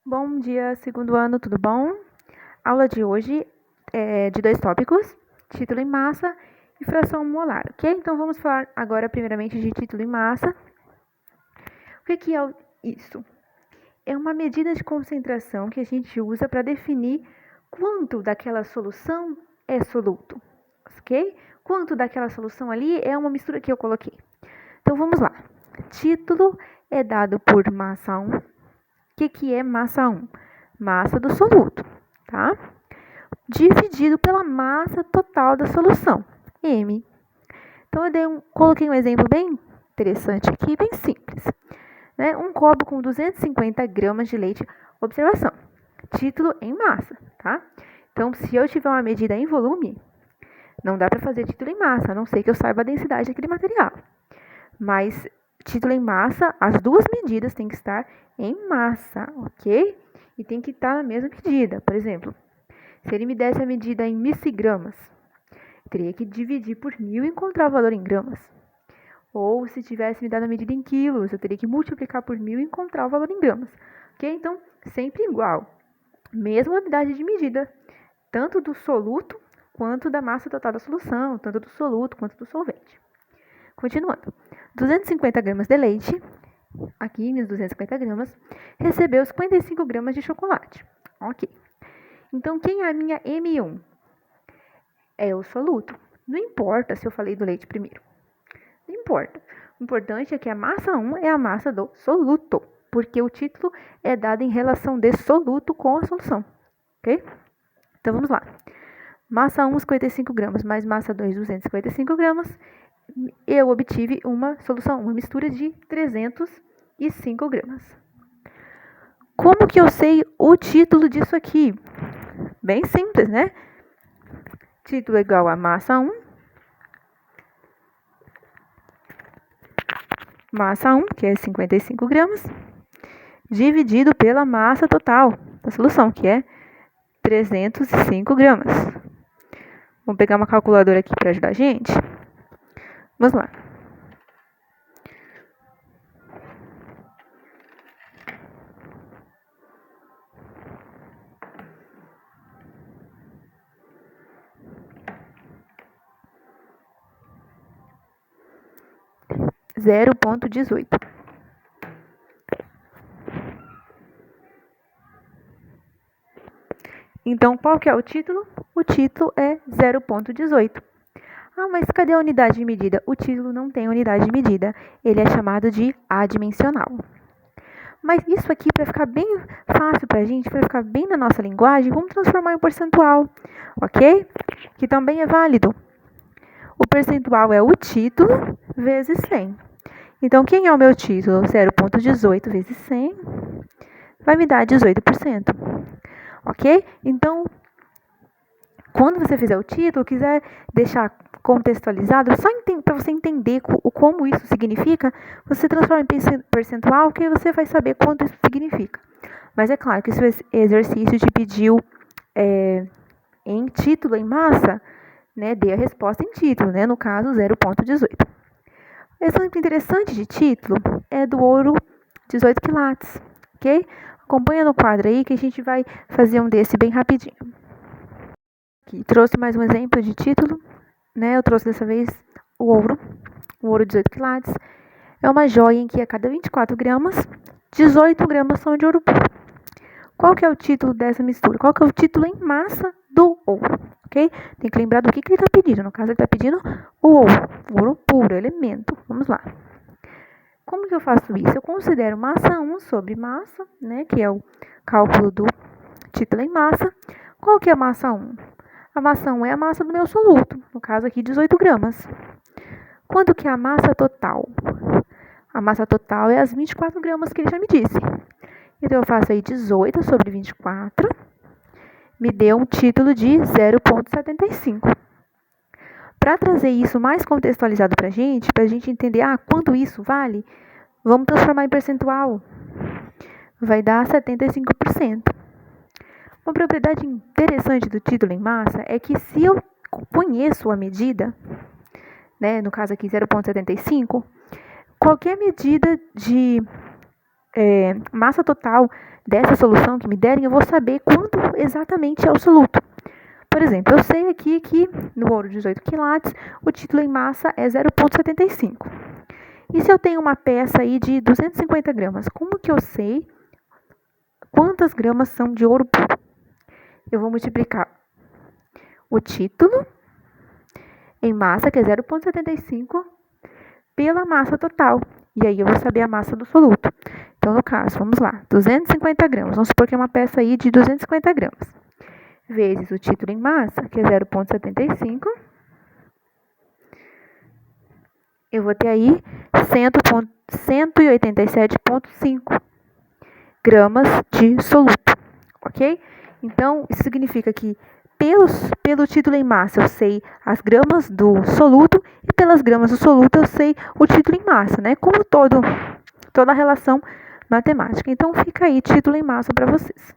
Bom dia, segundo ano, tudo bom? Aula de hoje é de 2 tópicos, título em massa e fração molar, ok? Então vamos falar agora primeiramente de título em massa. O que é isso? É uma medida de concentração que a gente usa para definir quanto daquela solução é soluto, ok? Quanto daquela solução ali é uma mistura que eu coloquei. Então vamos lá. Título é dado por massa 1. O que é massa 1? Massa do soluto, tá? Dividido pela massa total da solução, M. Então, coloquei um exemplo bem interessante aqui, bem simples. Né? Um copo com 250 gramas de leite. Observação, título em massa, tá? Então, se eu tiver uma medida em volume, não dá para fazer título em massa, a não ser que eu saiba a densidade daquele material. Mas, título em massa, as duas medidas têm que estar em massa, ok? E tem que estar na mesma medida. Por exemplo, se ele me desse a medida em missigramas, teria que dividir por 1.000 e encontrar o valor em gramas. Ou se tivesse me dado a medida em quilos, eu teria que multiplicar por 1.000 e encontrar o valor em gramas. Ok? Então, sempre igual. Mesma unidade de medida, tanto do soluto quanto da massa total da solução, tanto do soluto quanto do solvente. Continuando. 250 gramas de leite, aqui minhas 250 gramas, recebeu 55 gramas de chocolate. Ok. Então, quem é a minha M1? É o soluto. Não importa se eu falei do leite primeiro. Não importa. O importante é que a massa 1 é a massa do soluto, porque o título é dado em relação de soluto com a solução. Ok? Então, vamos lá. Massa 1, 55 gramas, mais massa 2, 255 gramas. Eu obtive uma solução, uma mistura de 305 gramas. Como que eu sei o título disso aqui? Bem simples, né? Título é igual a massa 1, massa 1, que é 55 gramas, dividido pela massa total da solução, que é 305 gramas. Vamos pegar uma calculadora aqui para ajudar a gente? Vamos lá. Zero ponto 18. Então, qual que é o título? O título é 0,18. Ah, mas cadê a unidade de medida? O título não tem unidade de medida. Ele é chamado de adimensional. Mas isso aqui, para ficar bem fácil para a gente, para ficar bem na nossa linguagem, vamos transformar em percentual, ok? Que também é válido. O percentual é o título vezes 100. Então, quem é o meu título? 0,18 vezes 100 vai me dar 18%. Ok? Então, quando você fizer o título, quiser deixar contextualizado, só para você entender como isso significa, você transforma em percentual, que você vai saber quanto isso significa. Mas é claro que se o exercício te pediu em título, em massa, né, dê a resposta em título, né, no caso 0,18. Exemplo interessante de título é do ouro 18 quilates, ok? Acompanha no quadro aí que a gente vai fazer um desse bem rapidinho. Aqui, trouxe mais um exemplo de título, né? Eu trouxe dessa vez o ouro 18 quilates. É uma joia em que a cada 24 gramas, 18 gramas são de ouro puro. Qual que é o título dessa mistura? Qual que é o título em massa do ouro? Ok? Tem que lembrar do que ele está pedindo. No caso, ele está pedindo o ouro puro, elemento. Vamos lá. Como que eu faço isso? Eu considero massa 1 sobre massa, né? Que é o cálculo do título em massa. Qual que é a massa 1? A massa 1 é a massa do meu soluto, no caso aqui 18 gramas. Quanto que é a massa total? A massa total é as 24 gramas que ele já me disse. Então, eu faço aí 18 sobre 24, me deu um título de 0,75. Para trazer isso mais contextualizado para a gente entender quanto isso vale, vamos transformar em percentual. Vai dar 75%. Uma propriedade interessante do título em massa é que se eu conheço a medida, né, no caso aqui 0,75, qualquer medida de massa total dessa solução que me derem, eu vou saber quanto exatamente é o soluto. Por exemplo, eu sei aqui que no ouro de 18 quilates, o título em massa é 0,75. E se eu tenho uma peça aí de 250 gramas, como que eu sei quantas gramas são de ouro puro? Eu vou multiplicar o título em massa, que é 0,75, pela massa total. E aí eu vou saber a massa do soluto. Então, no caso, vamos lá, 250 gramas. Vamos supor que é uma peça aí de 250 gramas. Vezes o título em massa, que é 0,75. Eu vou ter aí 187,5 gramas de soluto, ok? Então, isso significa que pelo título em massa eu sei as gramas do soluto e pelas gramas do soluto eu sei o título em massa, né? Como toda a relação matemática. Então, fica aí título em massa para vocês.